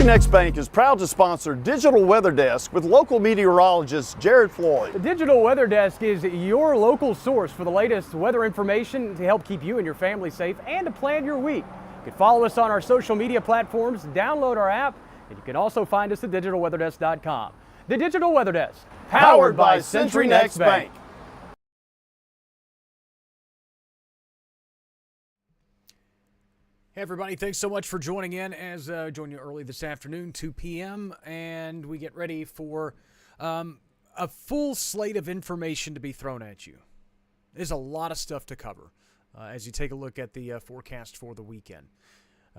Next Bank is proud to sponsor Digital Weather Desk with local meteorologist Jared Floyd. The Digital Weather Desk is your local source for the latest weather information to help keep you and your family safe and to plan your week. You can follow us on our social media platforms, download our app, and you can also find us at digitalweatherdesk.com. The Digital Weather Desk, powered by Wintry Next Bank. Hey everybody, thanks so much for joining in as join you early this afternoon, 2 p.m. and we get ready for a full slate of information to be thrown at you. There's a lot of stuff to cover as you take a look at the forecast for the weekend.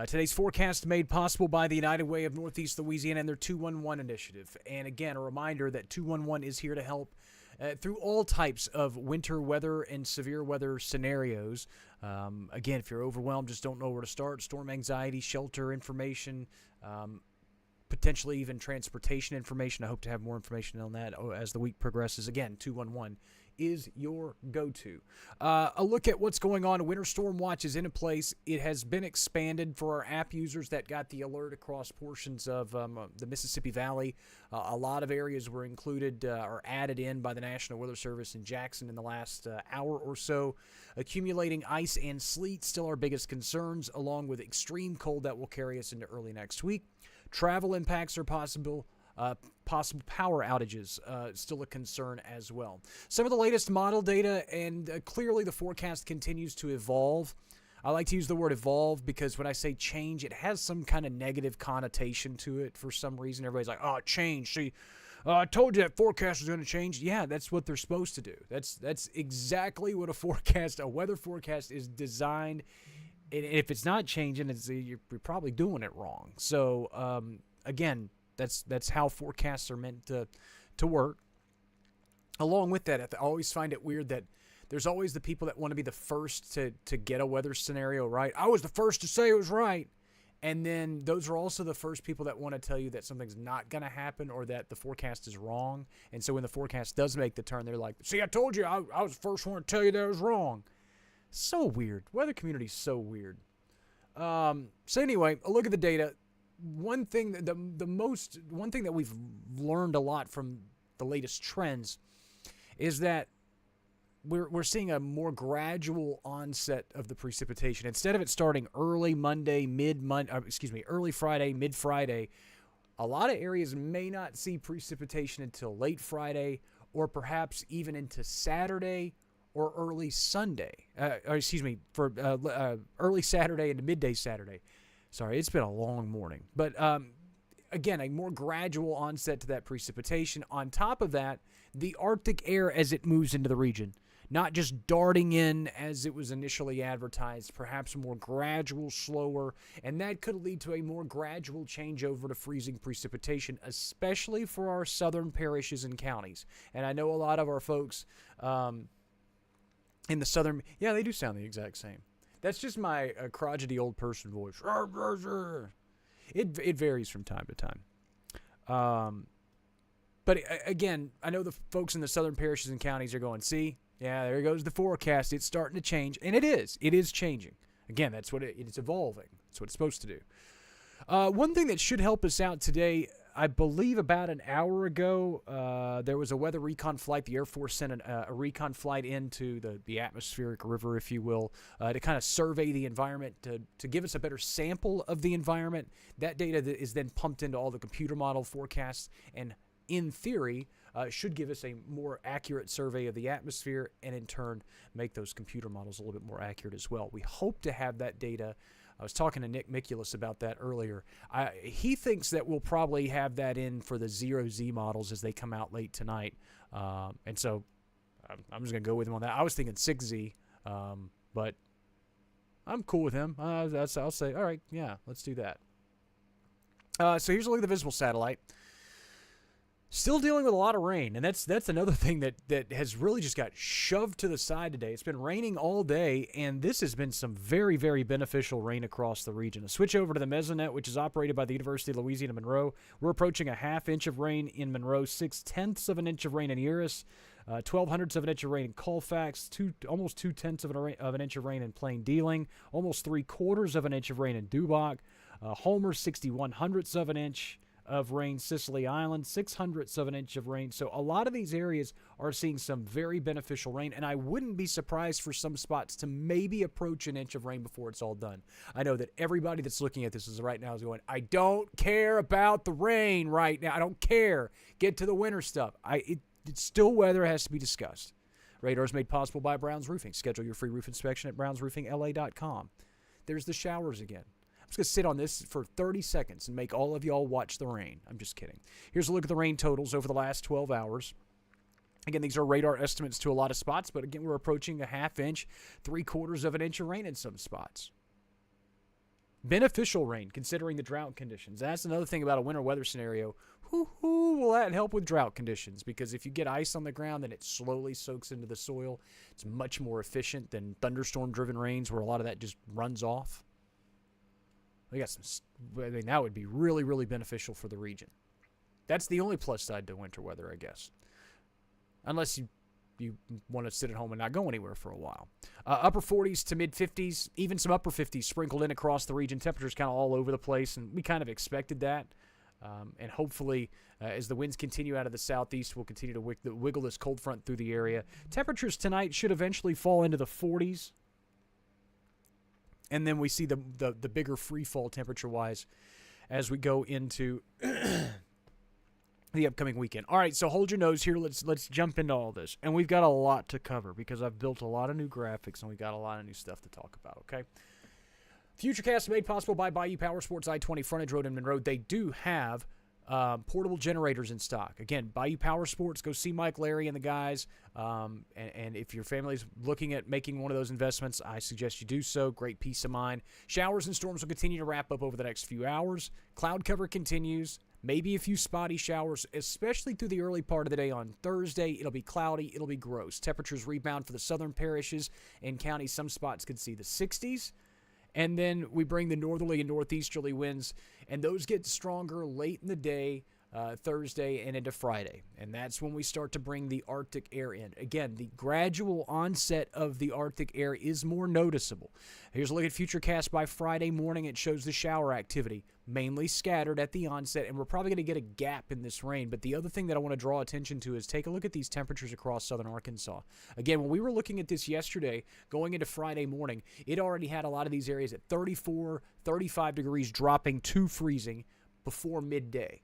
Today's forecast made possible by the United Way of Northeast Louisiana and their 211 initiative. And again, a reminder that 211 is here to help through all types of winter weather and severe weather scenarios. Again, if you're overwhelmed, just don't know where to start, storm anxiety, shelter information, potentially even transportation information. I hope to have more information on that as the week progresses. Again, 211 is your go-to. A look at what's going on. Winter Storm Watch is in place. It has been expanded for our app users that got the alert across portions of the Mississippi Valley. A lot of areas were included or added in by the National Weather Service in Jackson in the last hour or so. Accumulating ice and sleet still our biggest concerns, along with extreme cold that will carry us into early next week. Travel impacts are possible. Possible power outages still a concern as well. Some of the latest model data, and clearly the forecast continues to evolve. I like to use the word evolve because when I say change, it has some kind of negative connotation to it for some reason. Everybody's like, oh, change. See, I told you that forecast was going to change. Yeah, that's what they're supposed to do. That's exactly what a weather forecast is designed. And if it's not changing, you're probably doing it wrong. So, again, that's how forecasts are meant to work. Along with that, I always find it weird that there's always the people that want to be the first to get a weather scenario right. I was the first to say it was right. And then those are also the first people that want to tell you that something's not going to happen or that the forecast is wrong. And so when the forecast does make the turn, they're like, see, I told you I was the first one to tell you that it was wrong. So weird. Weather community's so weird. So anyway, a look at the data. One thing that we've learned a lot from the latest trends is that we're seeing a more gradual onset of the precipitation. Instead of it starting early Friday, mid-Friday, a lot of areas may not see precipitation until late Friday or perhaps even into Saturday or early Sunday. Early Saturday into midday Saturday. Sorry, it's been a long morning. But again, a more gradual onset to that precipitation. On top of that, the Arctic air as it moves into the region, not just darting in as it was initially advertised, perhaps more gradual, slower, and that could lead to a more gradual changeover to freezing precipitation, especially for our southern parishes and counties. And I know a lot of our folks in the southern, yeah, they do sound the exact same. That's just my crotchety old person voice. It varies from time to time. But again, I know the folks in the southern parishes and counties are going, see, yeah, there goes the forecast. It's starting to change. And it is. It is changing. Again, that's what it's evolving. That's what it's supposed to do. One thing that should help us out today, I believe about an hour ago, there was a weather recon flight. The Air Force sent a recon flight into the atmospheric river, if you will, to kind of survey the environment, to give us a better sample of the environment. That data is then pumped into all the computer model forecasts and, in theory, should give us a more accurate survey of the atmosphere and, in turn, make those computer models a little bit more accurate as well. We hope to have that data. I was talking to Nick Mikulus about that earlier. He thinks that we'll probably have that in for the 0Z models as they come out late tonight. And so I'm just going to go with him on that. I was thinking 6Z, but I'm cool with him. I'll say, all right, yeah, let's do that. So here's a look at the visible satellite. Still dealing with a lot of rain, and that's another thing that has really just got shoved to the side today. It's been raining all day, and this has been some very, very beneficial rain across the region. A switch over to the Mesonet, which is operated by the University of Louisiana Monroe. We're approaching a half inch of rain in Monroe, 6/10 of an inch of rain in Eris, 0.12 of an inch of rain in Colfax, almost 2/10 of an inch of rain in Plain Dealing, almost 3/4 of an inch of rain in Dubach. Homer, 61/100ths of an inch of rain. Sicily Island, 600ths of an inch of rain. So a lot of these areas are seeing some very beneficial rain, and I wouldn't be surprised for some spots to maybe approach an inch of rain before it's all done. I know that everybody that's looking at this right now is going, I don't care about the rain right now. I don't care. Get to the winter stuff. It's still weather has to be discussed. Radar is made possible by Brown's Roofing. Schedule your free roof inspection at brownsroofingla.com. There's the showers again. I'm just going to sit on this for 30 seconds and make all of y'all watch the rain. I'm just kidding. Here's a look at the rain totals over the last 12 hours. Again, these are radar estimates to a lot of spots, but again, we're approaching a half inch, 3/4 of an inch of rain in some spots. Beneficial rain, considering the drought conditions. That's another thing about a winter weather scenario. Will that help with drought conditions? Because if you get ice on the ground, then it slowly soaks into the soil. It's much more efficient than thunderstorm-driven rains where a lot of that just runs off. That would be really, really beneficial for the region. That's the only plus side to winter weather, I guess. Unless you want to sit at home and not go anywhere for a while. Upper 40s to mid 50s, even some upper 50s sprinkled in across the region. Temperatures kind of all over the place, and we kind of expected that. And hopefully, as the winds continue out of the southeast, we'll continue to wiggle this cold front through the area. Temperatures tonight should eventually fall into the 40s. And then we see the bigger free fall temperature-wise as we go into the upcoming weekend. All right, so hold your nose here. Let's jump into all this. And we've got a lot to cover because I've built a lot of new graphics and we got a lot of new stuff to talk about, okay? Futurecast made possible by Bayou Power Sports, I-20 frontage road in Monroe. They do have portable generators in stock. Again, Bayou Power Sports, go see Mike, Larry, and the guys. And if your family's looking at making one of those investments, I suggest you do so. Great peace of mind. Showers and storms will continue to wrap up over the next few hours. Cloud cover continues. Maybe a few spotty showers, especially through the early part of the day on Thursday. It'll be cloudy. It'll be gross. Temperatures rebound for the southern parishes and counties. Some spots could see the 60s. And then we bring the northerly and northeasterly winds, and those get stronger late in the day, Thursday and into Friday. And that's when we start to bring the Arctic air in. Again, the gradual onset of the Arctic air is more noticeable. Here's a look at Futurecast by Friday morning. It shows the shower activity, mainly scattered at the onset, and we're probably going to get a gap in this rain. But the other thing that I want to draw attention to is take a look at these temperatures across southern Arkansas. Again, when we were looking at this yesterday, going into Friday morning, it already had a lot of these areas at 34, 35 degrees, dropping to freezing before midday.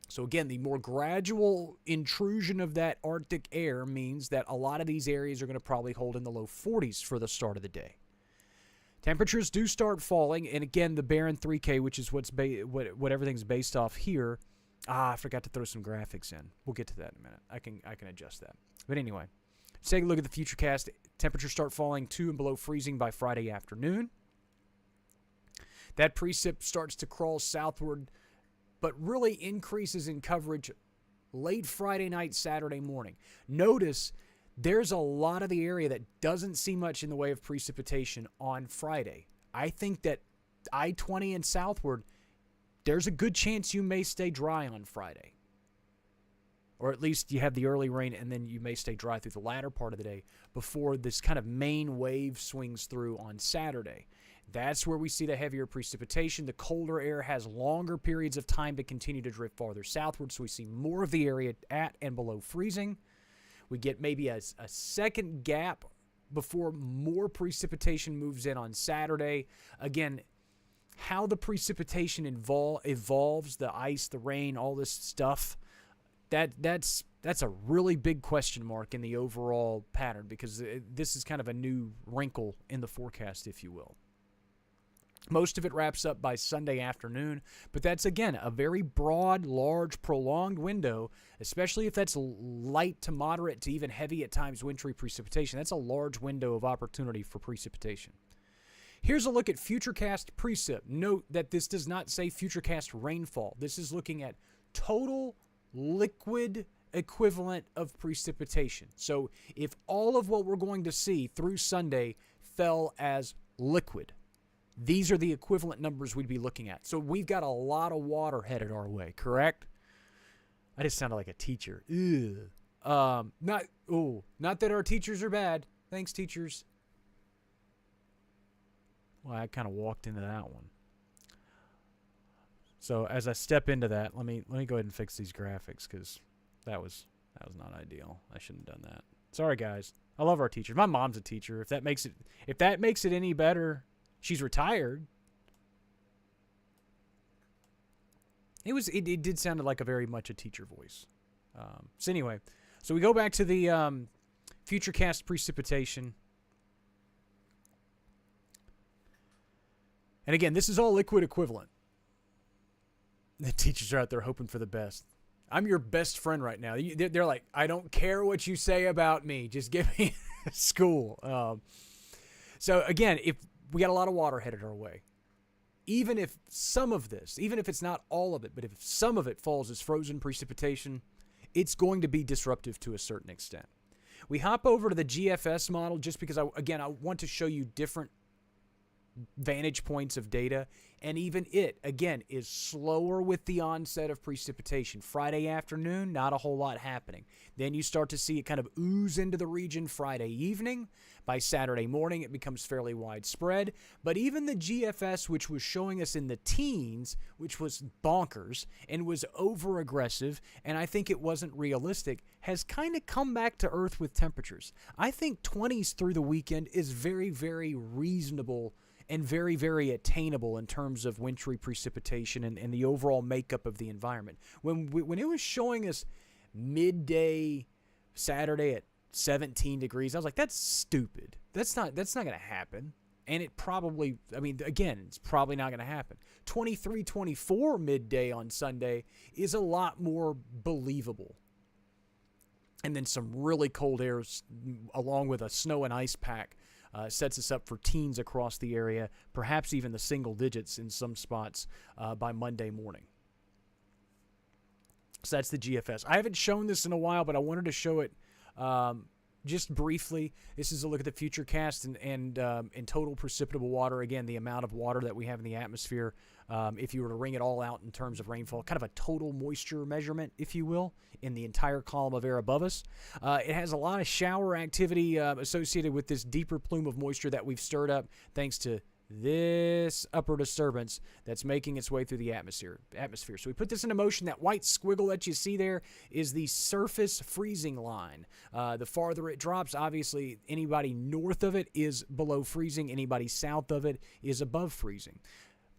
So again, the more gradual intrusion of that Arctic air means that a lot of these areas are going to probably hold in the low 40s for the start of the day. Temperatures do start falling, and again, the Barron 3K, which is what everything's based off here. I forgot to throw some graphics in. We'll get to that in a minute. I can adjust that. But anyway, let's take a look at the Futurecast. Temperatures start falling to and below freezing by Friday afternoon. That precip starts to crawl southward, but really increases in coverage late Friday night, Saturday morning. Notice there's a lot of the area that doesn't see much in the way of precipitation on Friday. I think that I-20 and southward, there's a good chance you may stay dry on Friday. Or at least you have the early rain, and then you may stay dry through the latter part of the day before this kind of main wave swings through on Saturday. That's where we see the heavier precipitation. The colder air has longer periods of time to continue to drift farther southward, so we see more of the area at and below freezing. We get maybe a second gap before more precipitation moves in on Saturday. Again, how the precipitation evolves, the ice, the rain, all this stuff, that's a really big question mark in the overall pattern, because this is kind of a new wrinkle in the forecast, if you will. Most of it wraps up by Sunday afternoon, but that's, again, a very broad, large, prolonged window, especially if that's light to moderate to even heavy at times wintry precipitation. That's a large window of opportunity for precipitation. Here's a look at Futurecast precip. Note that this does not say Futurecast rainfall. This is looking at total liquid equivalent of precipitation. So if all of what we're going to see through Sunday fell as liquid, these are the equivalent numbers we'd be looking at. So we've got a lot of water headed our way, correct? I just sounded like a teacher. Not that our teachers are bad. Thanks, teachers. Well, I kind of walked into that one. So as I step into that, let me go ahead and fix these graphics because that was not ideal. I shouldn't have done that. Sorry, guys. I love our teachers. My mom's a teacher. If that makes it any better, she's retired. It did sound like a very much a teacher voice. So anyway, so we go back to the Futurecast precipitation. And again, this is all liquid equivalent. The teachers are out there hoping for the best. I'm your best friend right now. They're like, I don't care what you say about me. Just give me school. So again, if we got a lot of water headed our way, even if some of this, even if it's not all of it, but if some of it falls as frozen precipitation, it's going to be disruptive to a certain extent. We hop over to the GFS model just because, I want to show you different vantage points of data, and even it, again, is slower with the onset of precipitation. Friday afternoon, not a whole lot happening. Then you start to see it kind of ooze into the region Friday evening. By Saturday morning, it becomes fairly widespread. But even the GFS, which was showing us in the teens, which was bonkers and was over-aggressive, and I think it wasn't realistic, has kind of come back to earth with temperatures. I think 20s through the weekend is very, very reasonable and very, very attainable in terms of wintry precipitation and the overall makeup of the environment. When it was showing us midday Saturday at 17 degrees, I was like, that's stupid. That's not going to happen. And it probably, it's probably not going to happen. 23, 24 midday on Sunday is a lot more believable. And then some really cold air along with a snow and ice pack sets us up for teens across the area, perhaps even the single digits in some spots by Monday morning. So that's the GFS. I haven't shown this in a while, but I wanted to show it just briefly. This is a look at the Futurecast and total precipitable water. Again, the amount of water that we have in the atmosphere, if you were to wring it all out in terms of rainfall, kind of a total moisture measurement, if you will, in the entire column of air above us. It has a lot of shower activity associated with this deeper plume of moisture that we've stirred up thanks to this upper disturbance that's making its way through the atmosphere. So we put this into motion. That white squiggle that you see there is the surface freezing line. The farther it drops, obviously, anybody north of it is below freezing. Anybody south of it is above freezing.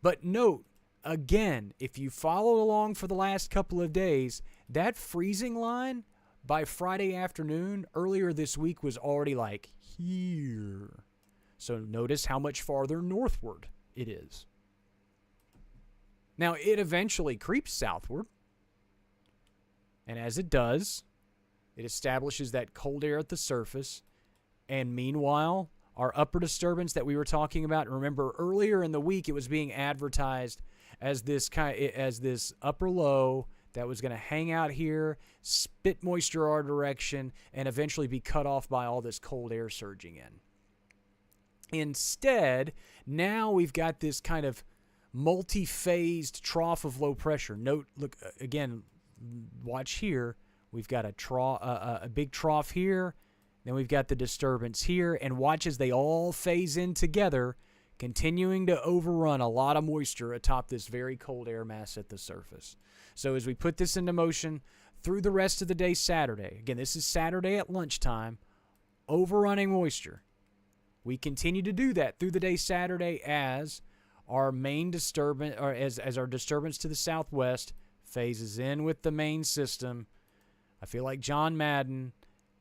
But note, again, if you followed along for the last couple of days, that freezing line by Friday afternoon earlier this week was already like here. So notice how much farther northward it is. Now, it eventually creeps southward. And as it does, it establishes that cold air at the surface. And meanwhile, our upper disturbance that we were talking about, remember earlier in the week, it was being advertised as this upper low that was going to hang out here, spit moisture our direction, and eventually be cut off by all this cold air surging in. Instead, now we've got this kind of multi-phased trough of low pressure. Note, look again, watch here. We've got a big trough here, then we've got the disturbance here, and watch as they all phase in together, continuing to overrun a lot of moisture atop this very cold air mass at the surface. So as we put this into motion through the rest of the day Saturday, again, this is Saturday at lunchtime, overrunning moisture. We continue to do that through the day Saturday as our main disturbance, or as our disturbance to the southwest phases in with the main system. I feel like John Madden.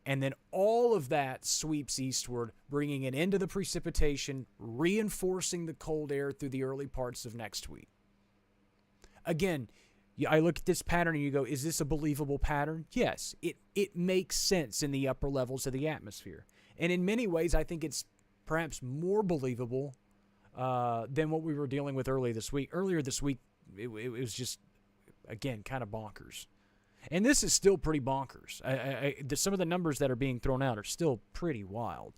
And then all of that sweeps eastward, bringing it into the precipitation, reinforcing the cold air through the early parts of next week. Again, I look at this pattern and you go, is this a believable pattern? Yes, it makes sense in the upper levels of the atmosphere. And in many ways, I think it's perhaps more believable than what we were dealing with earlier this week. Earlier this week, it was just, again, kind of bonkers. And this is still pretty bonkers. Some of the numbers that are being thrown out are still pretty wild.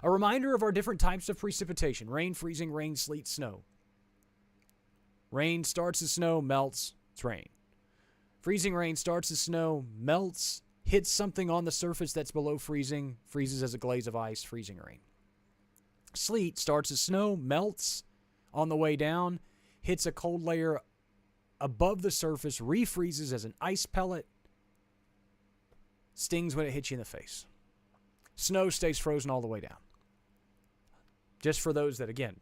A reminder of our different types of precipitation: rain, freezing, rain, sleet, snow. Rain starts as snow, melts, it's rain. Freezing rain starts as snow, melts, hits something on the surface that's below freezing, freezes as a glaze of ice, freezing rain. Sleet starts as snow, melts on the way down, hits a cold layer above the surface, refreezes as an ice pellet, stings when it hits you in the face. Snow stays frozen all the way down. Just for those that, again,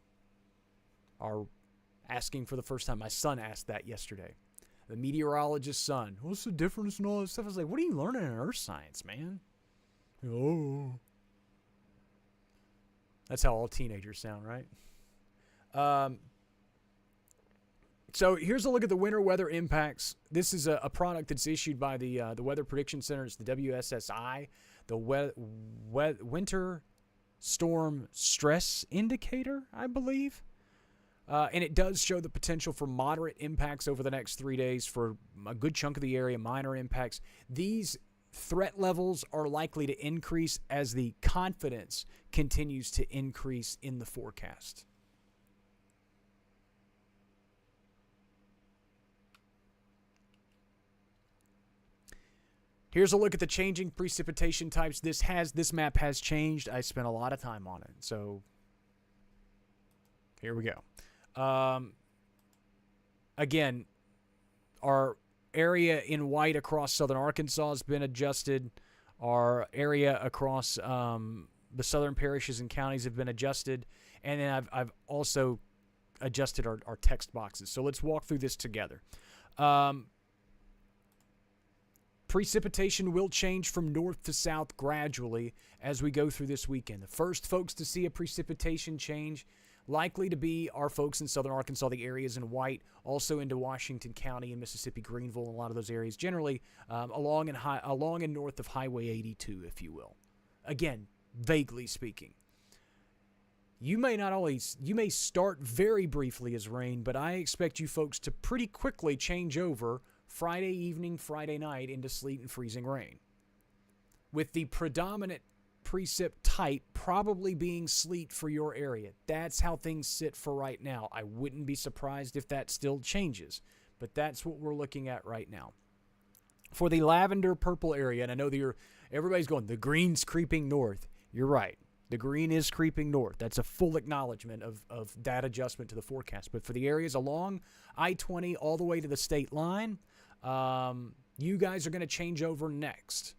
are asking for the first time. My son asked that yesterday. The meteorologist's son. What's the difference and all this stuff? I was like, what are you learning in earth science, man? Oh. That's how all teenagers sound, right? So here's a look at the winter weather impacts. This is a product that's issued by the Weather Prediction Center. It's the WSSI, the Winter Storm Stress Indicator, I believe. And it does show the potential for moderate impacts over the next 3 days for a good chunk of the area, minor impacts. These threat levels are likely to increase as the confidence continues to increase in the forecast. Here's a look at the changing precipitation types. This map has changed. I spent a lot of time on it. So here we go. Again, our area in white across southern Arkansas has been adjusted. Our area across the southern parishes and counties have been adjusted. And then I've also adjusted our text boxes. So let's walk through this together. Precipitation will change from north to south gradually as we go through this weekend. The first folks to see a precipitation change likely to be our folks in southern Arkansas, the areas in white, also into Washington County and Mississippi, Greenville, and a lot of those areas, generally along and north of Highway 82, if you will. Again, vaguely speaking. You may start very briefly as rain, but I expect you folks to pretty quickly change over Friday evening, Friday night into sleet and freezing rain, with the predominant precip type probably being sleet for your area. That's how things sit for right now. I wouldn't be surprised if that still changes, but that's what we're looking at right now. For the lavender purple area, and I know that everybody's going, the green's creeping north. You're right. The green is creeping north. That's a full acknowledgement of that adjustment to the forecast. But for the areas along I-20 all the way to the state line, you guys are going to change over next.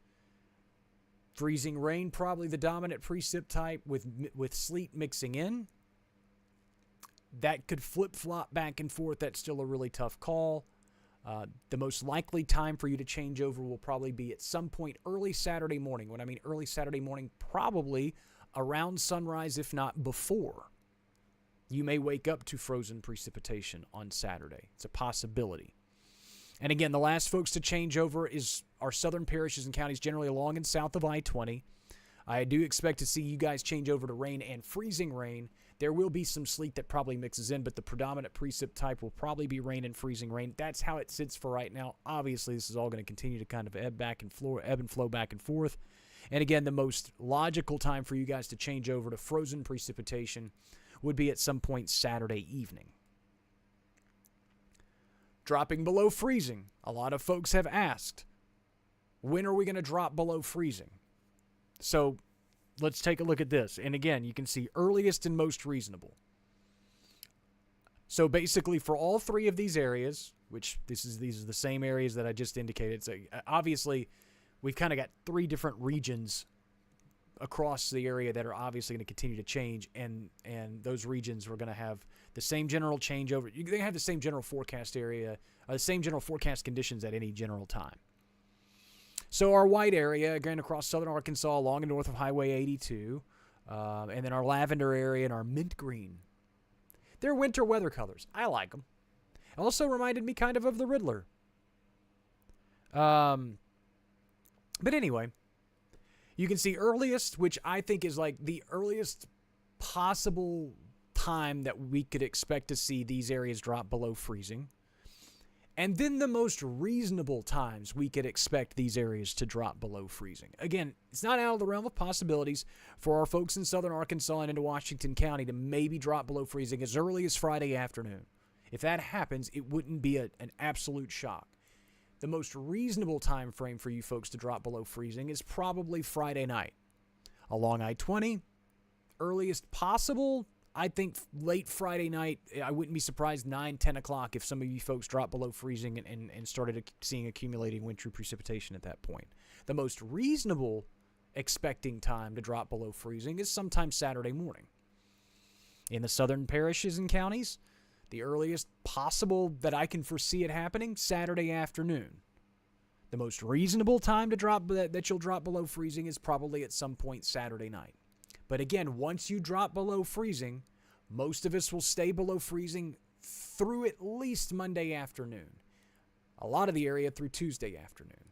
Freezing rain, probably the dominant precip type with sleet mixing in. That could flip-flop back and forth. That's still a really tough call. The most likely time for you to change over will probably be at some point early Saturday morning. When I mean early Saturday morning, probably around sunrise, if not before. You may wake up to frozen precipitation on Saturday. It's a possibility. And again, the last folks to change over is our southern parishes and counties, generally along and south of I-20. I do expect to see you guys change over to rain and freezing rain. There will be some sleet that probably mixes in, but the predominant precip type will probably be rain and freezing rain. That's how it sits for right now. Obviously, this is all going to continue to kind of ebb and flow back and forth. And again, the most logical time for you guys to change over to frozen precipitation would be at some point Saturday evening. Dropping below freezing. A lot of folks have asked, when are we going to drop below freezing? So let's take a look at this. And again, you can see earliest and most reasonable. So basically for all three of these areas, which these are the same areas that I just indicated. So obviously, we've kind of got three different regions across the area that are obviously going to continue to change, and those regions we're going to have the same general changeover. You're going to have the same general forecast area, the same general forecast conditions at any general time. So our white area, again, across southern Arkansas, along and north of Highway 82, and then our lavender area and our mint green. They're winter weather colors. I like them. Also reminded me kind of the Riddler. But anyway, you can see earliest, which I think is like the earliest possible time that we could expect to see these areas drop below freezing. And then the most reasonable times we could expect these areas to drop below freezing. Again, it's not out of the realm of possibilities for our folks in southern Arkansas and into Washington County to maybe drop below freezing as early as Friday afternoon. If that happens, it wouldn't be an absolute shock. The most reasonable time frame for you folks to drop below freezing is probably Friday night. Along I-20, earliest possible, I think late Friday night, I wouldn't be surprised 9, 10 o'clock if some of you folks dropped below freezing and started seeing accumulating wintry precipitation at that point. The most reasonable expecting time to drop below freezing is sometime Saturday morning. In the southern parishes and counties, the earliest possible that I can foresee it happening, Saturday afternoon. The most reasonable time to drop that you'll drop below freezing is probably at some point Saturday night. But again, once you drop below freezing, most of us will stay below freezing through at least Monday afternoon. A lot of the area through Tuesday afternoon.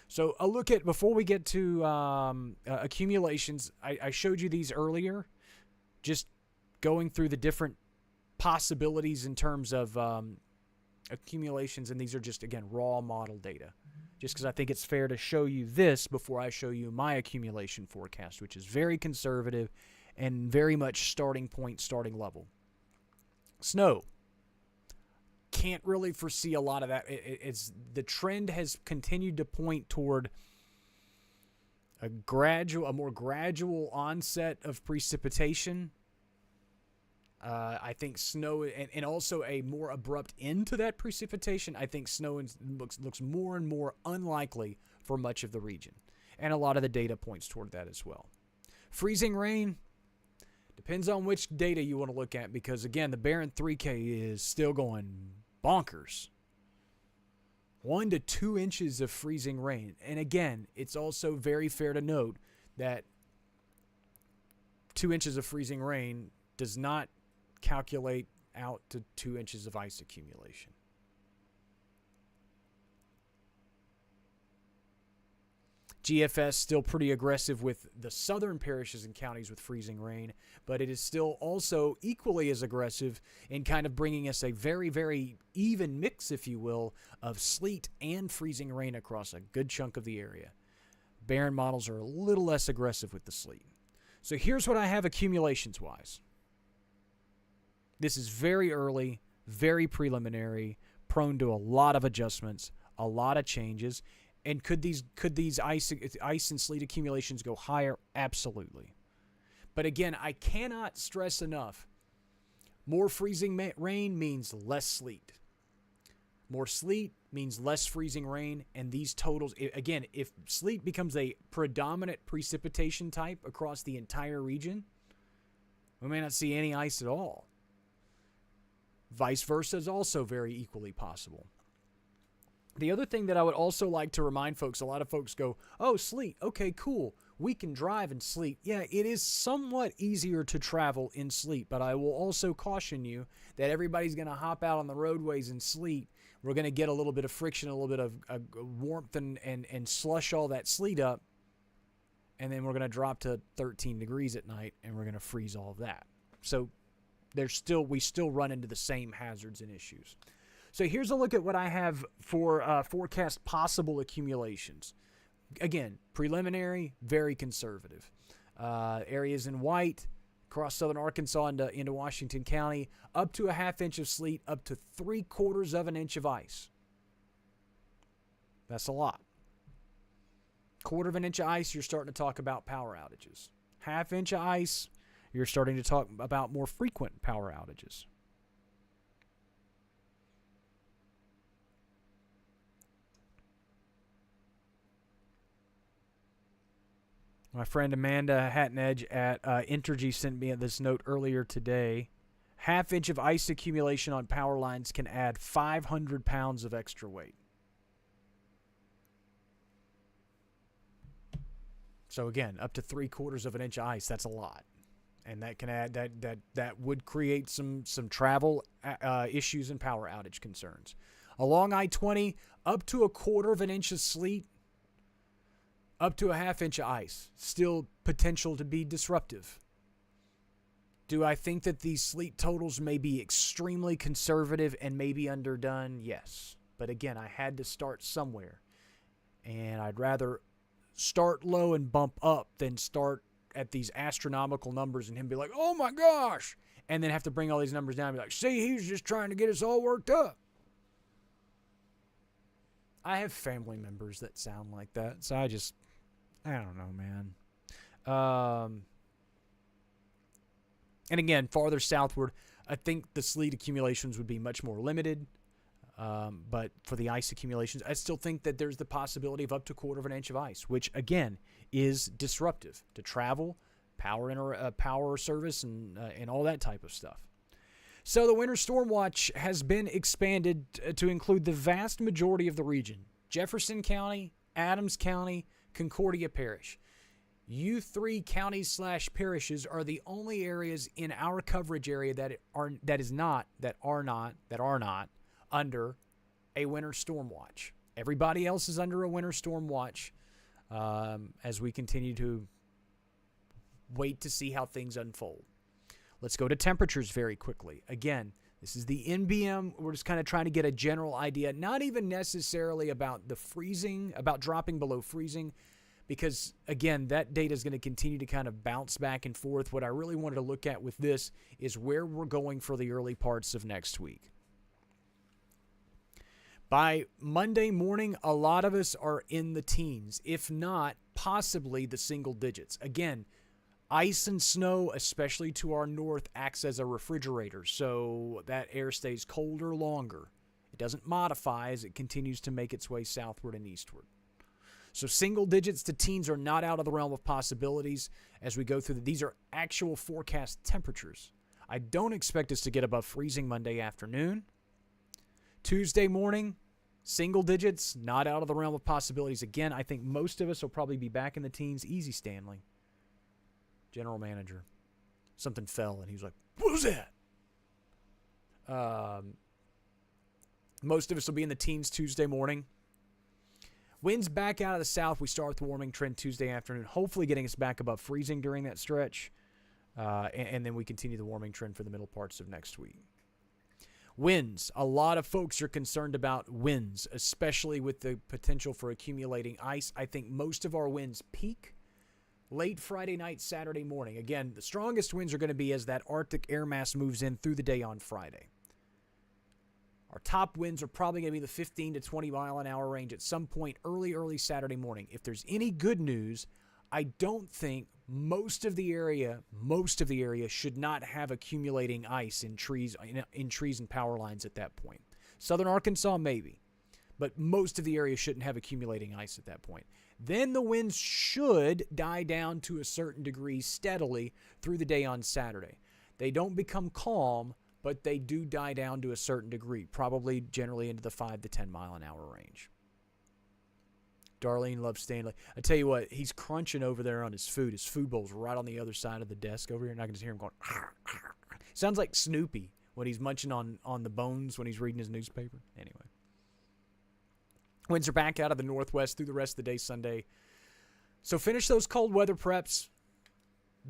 So a look at, before we get to accumulations, I showed you these earlier, just going through the different possibilities in terms of accumulations, and these are just, again, raw model data. Just because I think it's fair to show you this before I show you my accumulation forecast, which is very conservative and very much starting point, starting level. Snow. Can't really foresee a lot of that. It's the trend has continued to point toward a more gradual onset of precipitation. I think snow and also a more abrupt end to that precipitation. I think snow looks more and more unlikely for much of the region. And a lot of the data points toward that as well. Freezing rain depends on which data you want to look at, because again, the Barron 3K is still going bonkers. 1 to 2 inches of freezing rain. And again, it's also very fair to note that 2 inches of freezing rain does not calculate out to 2 inches of ice accumulation. GFS still pretty aggressive with the southern parishes and counties with freezing rain, but it is still also equally as aggressive in kind of bringing us a very, very even mix, if you will, of sleet and freezing rain across a good chunk of the area. Barron models are a little less aggressive with the sleet. So here's what I have accumulations-wise. This is very early, very preliminary, prone to a lot of adjustments, a lot of changes. And could these ice and sleet accumulations go higher? Absolutely. But again, I cannot stress enough, more freezing rain means less sleet. More sleet means less freezing rain, and these totals, again, if sleet becomes a predominant precipitation type across the entire region, we may not see any ice at all. Vice versa is also very equally possible. The other thing that I would also like to remind folks, a lot of folks go, oh, sleet, okay, cool. We can drive in sleet. Yeah, it is somewhat easier to travel in sleet, but I will also caution you that everybody's going to hop out on the roadways in sleet. We're going to get a little bit of friction, a little bit of warmth and slush all that sleet up, and then we're going to drop to 13 degrees at night, and we're going to freeze all of that. So we still run into the same hazards and issues. So here's a look at what I have for forecast possible accumulations. Again, preliminary, very conservative. Areas in white, across southern Arkansas into Washington County, up to a ½ inch of sleet, up to 3/4 of an inch of ice. That's a lot. 1/4 of an inch of ice, you're starting to talk about power outages. ½ inch of ice, you're starting to talk about more frequent power outages. My friend Amanda Hattenedge at Entergy sent me this note earlier today. ½ inch of ice accumulation on power lines can add 500 pounds of extra weight. So again, up to 3/4 of an inch of ice, that's a lot. And that can add that would create some travel issues and power outage concerns. Along I-20, up to 1/4 of an inch of sleet, up to a ½ inch of ice, still potential to be disruptive. Do I think that these sleet totals may be extremely conservative and maybe underdone? Yes. But again, I had to start somewhere. And I'd rather start low and bump up than start at these astronomical numbers and him be like, oh my gosh, and then have to bring all these numbers down and be like, see, he's just trying to get us all worked up. I have family members that sound like that, so I don't know, man. And again, farther southward, I think the sleet accumulations would be much more limited. But for the ice accumulations, I still think that there's the possibility of up to 1/4 inch of ice, which, again, is disruptive to travel, power service, and all that type of stuff. So the Winter Storm Watch has been expanded to include the vast majority of the region. Jefferson County, Adams County, Concordia Parish. You 3 counties/parishes are the only areas in our coverage area that are not under a winter storm watch. Everybody else is under a winter storm watch as we continue to wait to see how things unfold. Let's go to temperatures very quickly. Again, this is the NBM. We're just kind of trying to get a general idea, not even necessarily about the freezing, about dropping below freezing, because, again, that data is going to continue to kind of bounce back and forth. What I really wanted to look at with this is where we're going for the early parts of next week. By Monday morning, a lot of us are in the teens, if not possibly the single digits. Again, ice and snow, especially to our north, acts as a refrigerator, so that air stays colder longer. It doesn't modify as it continues to make its way southward and eastward. So single digits to teens are not out of the realm of possibilities as we go through. These are actual forecast temperatures. I don't expect us to get above freezing Monday afternoon. Tuesday morning, single digits, not out of the realm of possibilities. Again, I think most of us will probably be back in the teens. Easy, Stanley. General manager. Something fell, and he was like, what was that? Most of us will be in the teens Tuesday morning. Winds back out of the south. We start with the warming trend Tuesday afternoon, hopefully getting us back above freezing during that stretch. And then we continue the warming trend for the middle parts of next week. Winds. A lot of folks are concerned about winds, especially with the potential for accumulating ice. I think most of our winds peak late Friday night, Saturday morning. Again, the strongest winds are going to be as that Arctic air mass moves in through the day on Friday. Our top winds are probably going to be the 15 to 20 mile an hour range at some point early Saturday morning. If there's any good news, I don't think most of the area should not have accumulating ice in trees and power lines at that point. Southern Arkansas, maybe, but most of the area shouldn't have accumulating ice at that point. Then the winds should die down to a certain degree steadily through the day on Saturday. They don't become calm, but they do die down to a certain degree, probably generally into the 5 to 10 mile an hour range. Darlene loves Stanley. I tell you what, he's crunching over there on his food. His food bowl's right on the other side of the desk over here, and I can just hear him going, arr, arr. Sounds like Snoopy when he's munching on the bones when he's reading his newspaper. Anyway. Winds are back out of the northwest through the rest of the day Sunday. So finish those cold weather preps.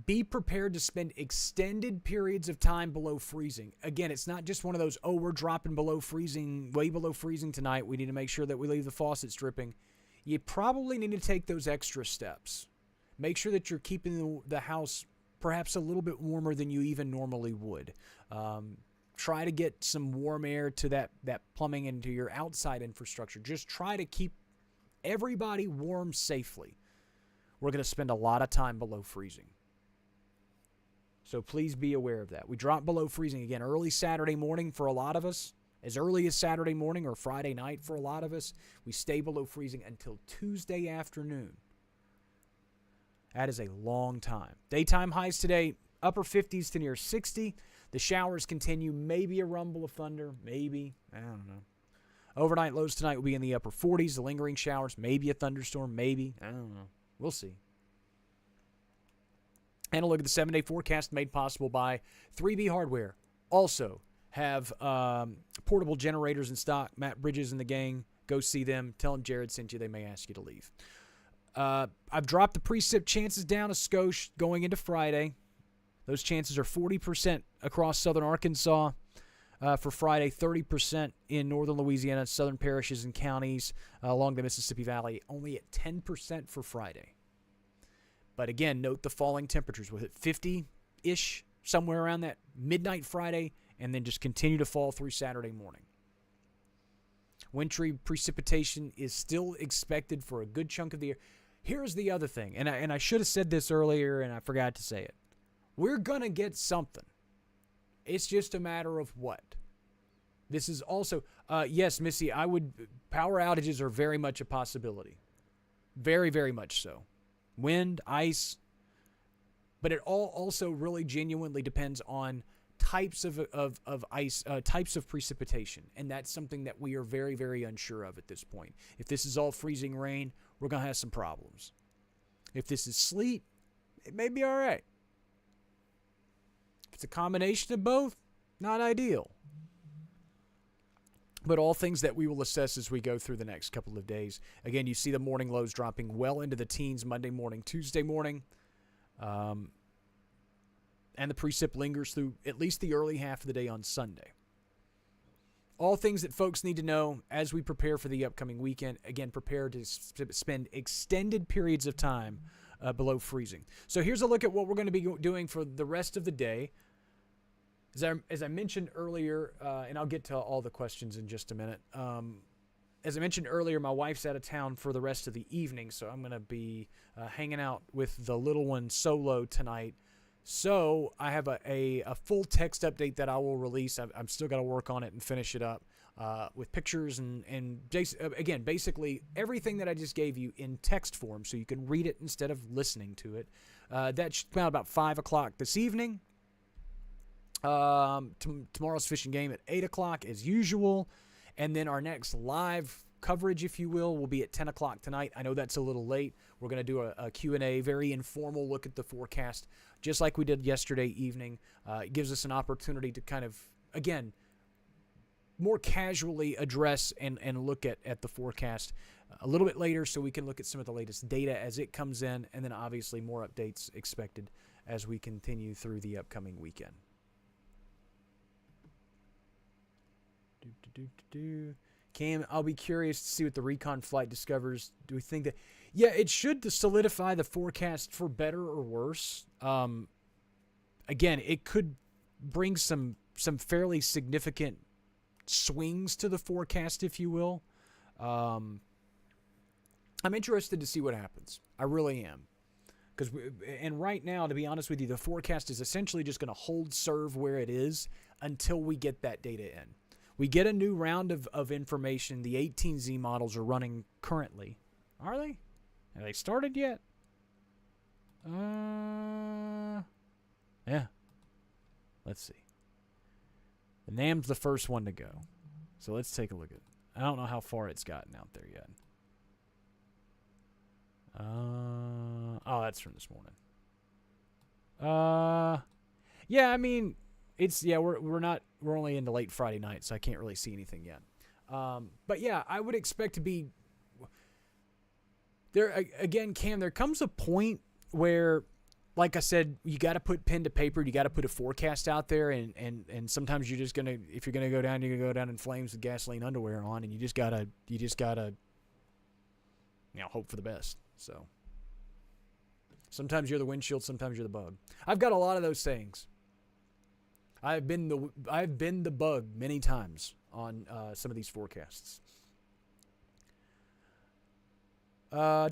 Be prepared to spend extended periods of time below freezing. Again, it's not just one of those, we're dropping below freezing, way below freezing tonight. We need to make sure that we leave the faucets dripping. You probably need to take those extra steps. Make sure that you're keeping the house perhaps a little bit warmer than you even normally would. Try to get some warm air to that plumbing into your outside infrastructure. Just try to keep everybody warm safely. We're going to spend a lot of time below freezing. So please be aware of that. We drop below freezing again early Saturday morning for a lot of us. As early as Saturday morning or Friday night for a lot of us. We stay below freezing until Tuesday afternoon. That is a long time. Daytime highs today, upper 50s to near 60. The showers continue. Maybe a rumble of thunder. Maybe. I don't know. Overnight lows tonight will be in the upper 40s. The lingering showers. Maybe a thunderstorm. Maybe. I don't know. We'll see. And a look at the 7-day forecast made possible by 3B Hardware. Also have portable generators in stock. Matt Bridges and the gang. Go see them. Tell them Jared sent you. They may ask you to leave. I've dropped the precip chances down a skosh going into Friday. Those chances are 40% across southern Arkansas for Friday, 30% in northern Louisiana, southern parishes and counties along the Mississippi Valley, only at 10% for Friday. But again, note the falling temperatures with it 50-ish, somewhere around that midnight Friday, and then just continue to fall through Saturday morning. Wintry precipitation is still expected for a good chunk of the year. Here's the other thing, and I should have said this earlier, and I forgot to say it. We're going to get something. It's just a matter of what. This is also, yes, Missy, power outages are very much a possibility. Very, very much so. Wind, ice, but it all also really genuinely depends on types of ice, types of precipitation, and that's something that we are very, very unsure of at this point. If this is all freezing rain, we're going to have some problems. If this is sleet, it may be all right. If it's a combination of both, not ideal. But all things that we will assess as we go through the next couple of days. Again, you see the morning lows dropping well into the teens Monday morning, Tuesday morning. And the precip lingers through at least the early half of the day on Sunday. All things that folks need to know as we prepare for the upcoming weekend. Again, prepare to spend extended periods of time below freezing. So here's a look at what we're going to be doing for the rest of the day. As I mentioned earlier, and I'll get to all the questions in just a minute. As I mentioned earlier, my wife's out of town for the rest of the evening, so I'm going to be hanging out with the little one solo tonight. So I have a full text update that I will release. I'm still got to work on it and finish it up with pictures and again, basically everything that I just gave you in text form so you can read it instead of listening to it. That should come out about 5 o'clock this evening. Tomorrow's fishing game at 8 o'clock as usual. And then our next live coverage, if you will be at 10 o'clock tonight. I know that's a little late. We're going to do a Q&A, very informal look at the forecast, just like we did yesterday evening. It gives us an opportunity to kind of, again, more casually address and look at the forecast a little bit later so we can look at some of the latest data as it comes in, and then obviously more updates expected as we continue through the upcoming weekend. Cam, I'll be curious to see what the recon flight discovers. Do we think that... Yeah, it should solidify the forecast for better or worse. Again, it could bring some fairly significant swings to the forecast, if you will. I'm interested to see what happens. I really am. And right now, to be honest with you, the forecast is essentially just going to hold serve where it is until we get that data in. We get a new round of information. The 18Z models are running currently. Are they? Have they started yet? Yeah. Let's see. The NAM's the first one to go. So let's take a look at it. I don't know how far it's gotten out there yet. Oh, that's from this morning. Yeah, I mean... we're only into late Friday night, so I can't really see anything yet. But yeah, I would expect to be there again, Cam. There comes a point where, like I said, you got to put pen to paper. You got to put a forecast out there, and sometimes you're just gonna, if you're gonna go down, you're gonna go down in flames with gasoline underwear on, and you just gotta, hope for the best. So sometimes you're the windshield, sometimes you're the bug. I've got a lot of those sayings. I've been the bug many times on some of these forecasts. Am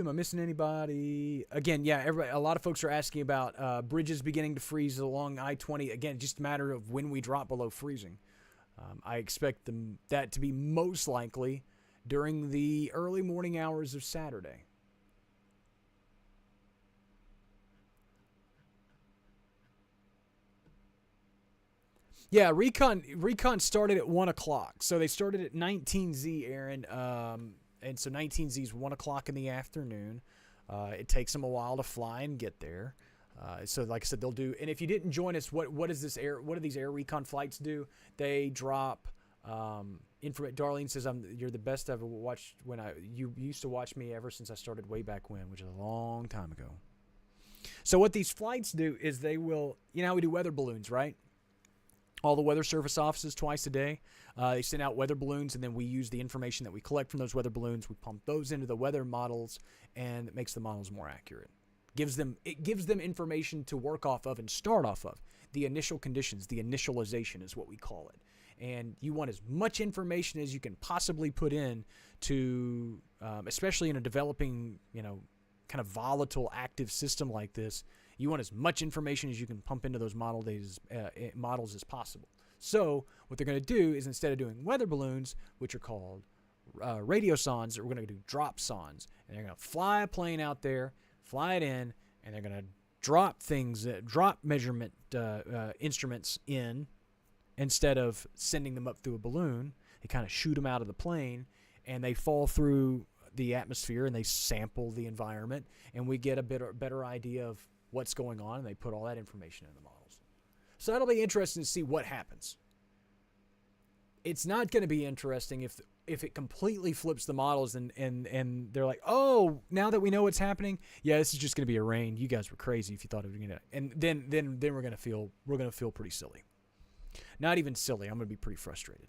I missing anybody? Again, yeah, a lot of folks are asking about bridges beginning to freeze along I-20. Again, just a matter of when we drop below freezing. I expect that to be most likely during the early morning hours of Saturday. Yeah, Recon started at 1 o'clock. So they started at 19Z, Aaron. And so 19Z is 1 o'clock in the afternoon. It takes them a while to fly and get there. So like I said, they'll do... And if you didn't join us, what do these air recon flights do? They drop... Darlene says, you're the best I've ever watched you used to watch me ever since I started way back when, which is a long time ago. So what these flights do is they will... You know how we do weather balloons, right? All the weather service offices twice a day. They send out weather balloons, and then we use the information that we collect from those weather balloons. We pump those into the weather models, and it makes the models more accurate. It gives them information to work off of and start off of. The initial conditions, the initialization is what we call it. And you want as much information as you can possibly put in to, especially in a developing, kind of volatile, active system like this. You want as much information as you can pump into those models as possible. So what they're going to do is, instead of doing weather balloons, which are called radiosondes, we're going to do dropsondes. And they're going to fly a plane out there, fly it in, and they're going to drop things, drop measurement instruments in, instead of sending them up through a balloon. They kind of shoot them out of the plane, and they fall through the atmosphere, and they sample the environment, and we get a better idea of what's going on, and they put all that information in the models. So that'll be interesting to see what happens. It's not going to be interesting if it completely flips the models and they're like, oh, now that we know what's happening, yeah, this is just going to be a rain. You guys were crazy if you thought it was going to. And then we're going to feel pretty silly. Not even silly. I'm going to be pretty frustrated.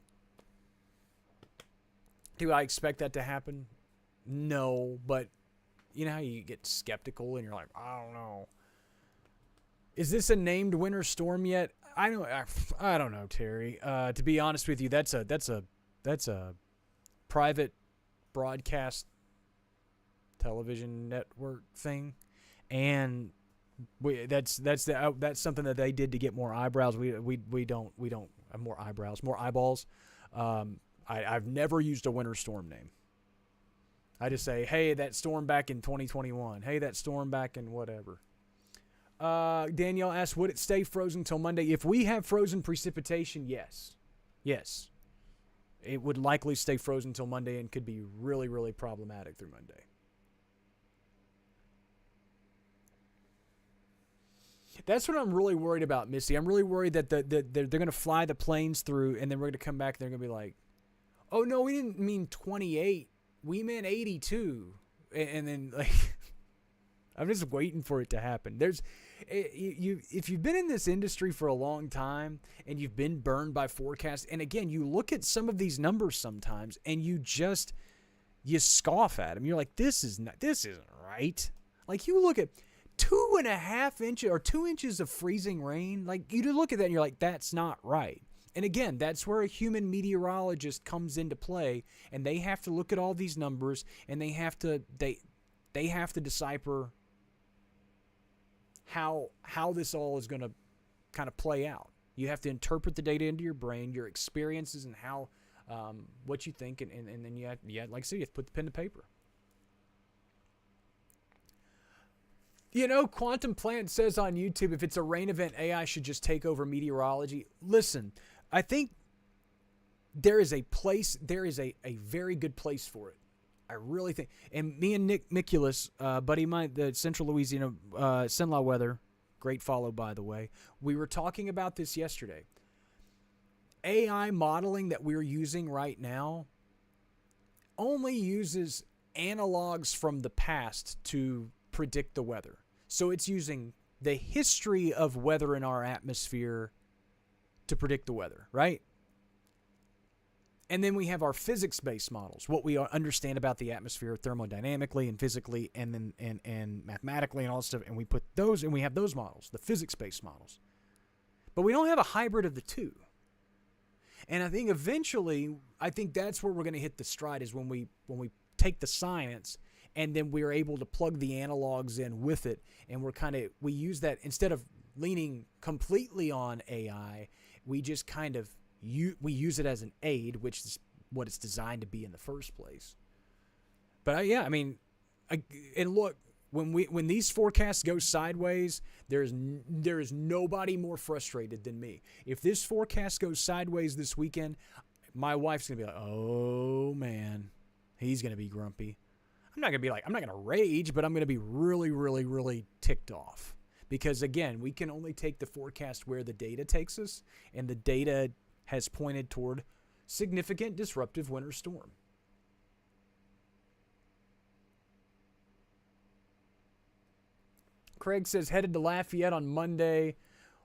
Do I expect that to happen? No, but you know how you get skeptical and you're like, I don't know. Is this a named winter storm yet? I don't know, Terry. To be honest with you, that's a private broadcast television network thing, and that's something that they did to get more eyebrows. We don't have more eyebrows, more eyeballs. I've never used a winter storm name. I just say, hey, that storm back in 2021. Hey, that storm back in whatever. Danielle asked, would it stay frozen till Monday? If we have frozen precipitation, yes. Yes. It would likely stay frozen till Monday and could be really, really problematic through Monday. That's what I'm really worried about, Missy. I'm really worried that they're going to fly the planes through, and then we're going to come back and they're going to be like, oh, no, we didn't mean 28. We meant 82. And then, like, I'm just waiting for it to happen. If you've been in this industry for a long time and you've been burned by forecasts, and again, you look at some of these numbers sometimes and you scoff at them. You're like, this isn't right. Like, you look at 2.5 inches or 2 inches of freezing rain. Like, you look at that and you're like, that's not right. And again, that's where a human meteorologist comes into play, and they have to look at all these numbers, and they have to decipher how this all is going to kind of play out. You have to interpret the data into your brain, your experiences, and how what you think, and then you have, like I said, you have to put the pen to paper. You know, Quantum Plant says on YouTube, if it's a rain event, AI should just take over meteorology. Listen, I think there is a very good place for it. I really think, and me and Nick Miculus, buddy of mine, the Central Louisiana Cenla Weather, great follow by the way, we were talking about this yesterday. AI modeling that we're using right now only uses analogs from the past to predict the weather. So it's using the history of weather in our atmosphere to predict the weather, right? And then we have our physics-based models, what we understand about the atmosphere thermodynamically and physically and mathematically and all that stuff, and we put those, and we have those models, the physics-based models. But we don't have a hybrid of the two. And I think eventually, that's where we're going to hit the stride, is when we take the science and then we're able to plug the analogs in with it, and we use that instead of leaning completely on AI, we just kind of we use it as an aid, which is what it's designed to be in the first place. But and look, when these forecasts go sideways, there is nobody more frustrated than me. If this forecast goes sideways this weekend, my wife's gonna be like, "Oh man, he's gonna be grumpy." I'm not gonna rage, but I'm gonna be really, really, really ticked off, because again, we can only take the forecast where the data takes us, and the data has pointed toward significant disruptive winter storm. Craig says, headed to Lafayette on Monday.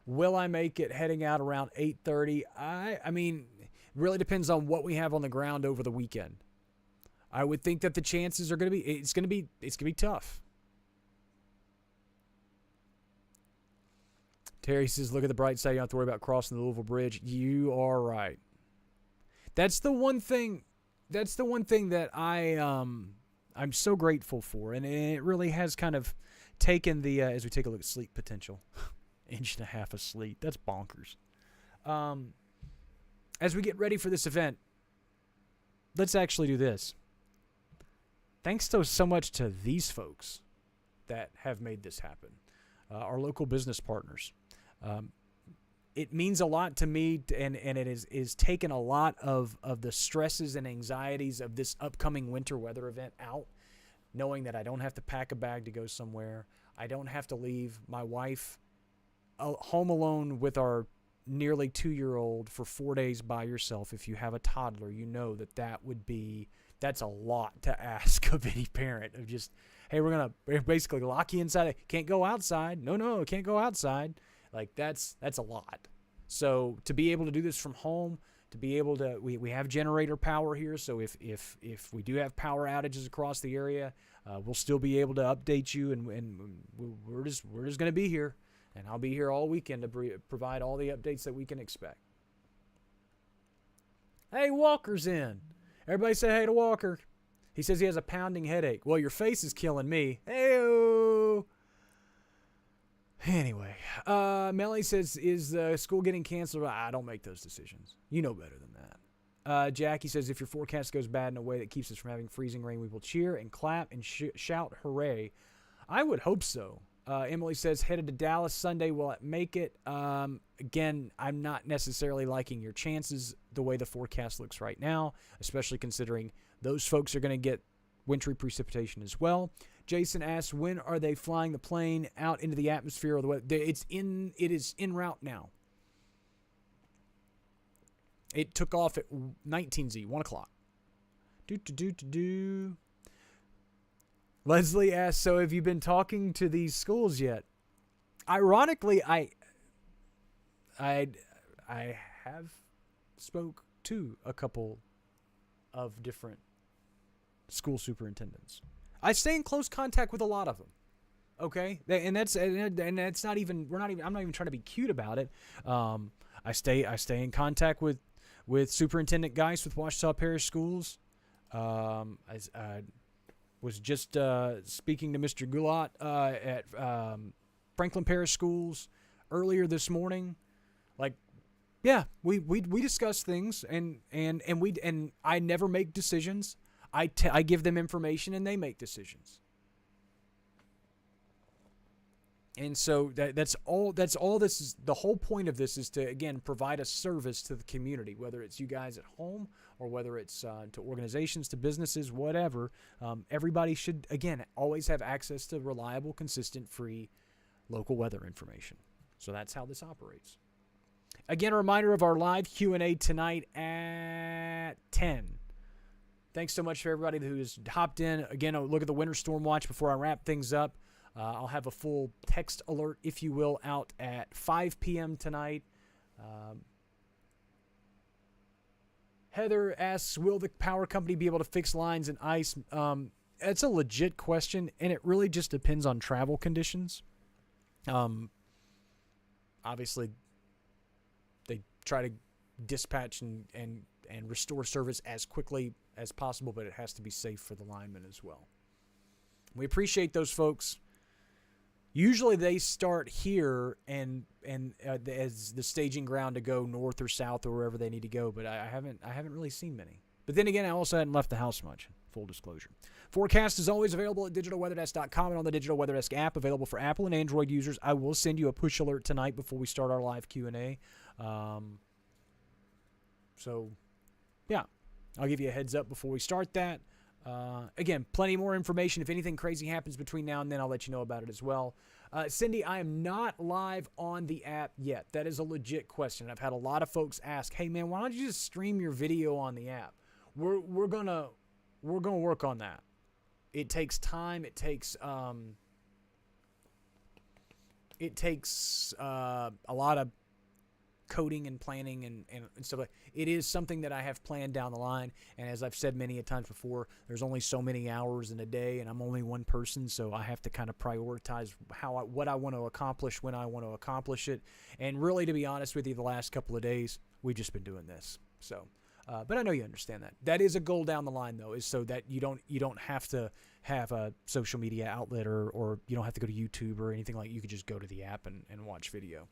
Will I make it heading out around 8:30? I mean, really depends on what we have on the ground over the weekend. I would think that the chances are going to be, it's going to be tough. Terry says, look at the bright side. You don't have to worry about crossing the Louisville Bridge. You are right. That's the one thing that I'm so grateful for. And it really has kind of taken the as we take a look at sleet potential, inch and a half of sleet. That's bonkers. As we get ready for this event, let's actually do this. Thanks so much to these folks that have made this happen, our local business partners. It means a lot to me, and it is taken a lot of the stresses and anxieties of this upcoming winter weather event out, knowing that I don't have to pack a bag to go somewhere. I don't have to leave my wife home alone with our nearly 2-year-old for 4 days by yourself. If you have a toddler, you know that's a lot to ask of any parent, of just, hey, we're going to basically lock you inside. Can't go outside. No, can't go outside. Like, that's a lot. So to be able to do this from home, to be able to, we have generator power here. So if we do have power outages across the area, we'll still be able to update you, and we're just going to be here. And I'll be here all weekend to provide all the updates that we can expect. Hey, Walker's in. Everybody say hey to Walker. He says he has a pounding headache. Well, your face is killing me. Hey-o. Anyway, Melanie says, is school getting canceled? I don't make those decisions. You know better than that. Jackie says, if your forecast goes bad in a way that keeps us from having freezing rain, we will cheer and clap and shout hooray. I would hope so. Emily says, headed to Dallas Sunday. Will it make it? Again, I'm not necessarily liking your chances the way the forecast looks right now, especially considering those folks are going to get wintry precipitation as well. Jason asks, when are they flying the plane out into the atmosphere or the weather? It is en route now. It took off at 19Z, 1 o'clock. Leslie asks, so have you been talking to these schools yet? Ironically, I have spoke to a couple of different school superintendents. I stay in close contact with a lot of them. Okay, and that's not even I'm not even trying to be cute about it. I stay in contact with Superintendent Geist with Ouachita Parish Schools. I was just speaking to Mr. Goulat at Franklin Parish Schools earlier this morning. Like, yeah, we discuss things, and I never make decisions. I give them information, and they make decisions. And so that's all this is. The whole point of this is to, again, provide a service to the community, whether it's you guys at home or whether it's to organizations, to businesses, whatever. Everybody should, again, always have access to reliable, consistent, free local weather information. So that's how this operates. Again, a reminder of our live Q&A tonight at 10. Thanks so much for everybody who has hopped in. Again, I'll look at the winter storm watch before I wrap things up. I'll have a full text alert, if you will, out at 5 p.m. tonight. Heather asks, will the power company be able to fix lines and ice? It's a legit question, and it really just depends on travel conditions. Obviously, they try to dispatch and restore service as quickly as possible, but it has to be safe for the linemen as well. We appreciate those folks. Usually they start here and as the staging ground to go north or south or wherever they need to go, but I haven't really seen many. But then again, I also hadn't left the house much, full disclosure. Forecast is always available at digitalweatherdesk.com and on the Digital Weather Desk app, available for Apple and Android users. I will send you a push alert tonight before we start our live Q&A. So, yeah, I'll give you a heads up before we start that. Again, plenty more information. If anything crazy happens between now and then, I'll let you know about it as well. Cindy, I am not live on the app yet. That is a legit question. I've had a lot of folks ask, "Hey man, why don't you just stream your video on the app?" We're gonna work on that. It takes time. It takes a lot of coding and planning and stuff like that. It is something that I have planned down the line, and as I've said many a times before, there's only so many hours in a day, and I'm only one person, so I have to kind of prioritize what I want to accomplish when I want to accomplish it. And really, to be honest with you, the last couple of days we've just been doing this. So But I know you understand that. That is a goal down the line, though, is so that you don't have to have a social media outlet or you don't have to go to YouTube or anything like. You could just go to the app and watch video,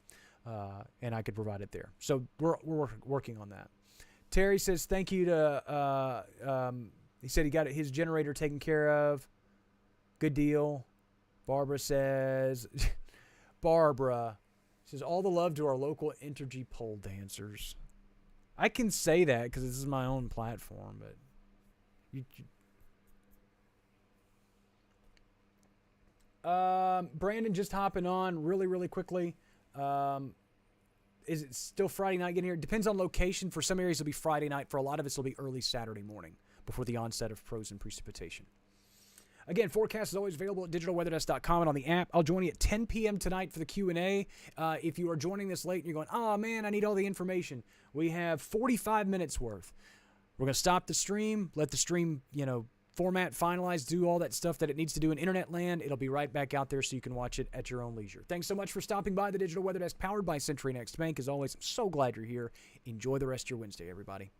and I could provide it there. So we're working on that. Terry says thank you to. He said he got his generator taken care of. Good deal. Barbara says all the love to our local Entergy pole dancers. I can say that because this is my own platform, but Brandon just hopping on really quickly. Is it still Friday night getting here? Depends on location. For some areas it'll be Friday night. For a lot of us it'll be early Saturday morning before the onset of frozen precipitation. Again, forecast is always available at digitalweatherdesk.com and on the app. I'll join you at 10 p.m. tonight for the Q&A. If you are joining this late and you're going, oh, man, I need all the information, we have 45 minutes worth. We're going to stop the stream, let the stream, format, finalize, do all that stuff that it needs to do in internet land. It'll be right back out there so you can watch it at your own leisure. Thanks so much for stopping by the Digital Weather Desk, powered by Century Next Bank. As always, I'm so glad you're here. Enjoy the rest of your Wednesday, everybody.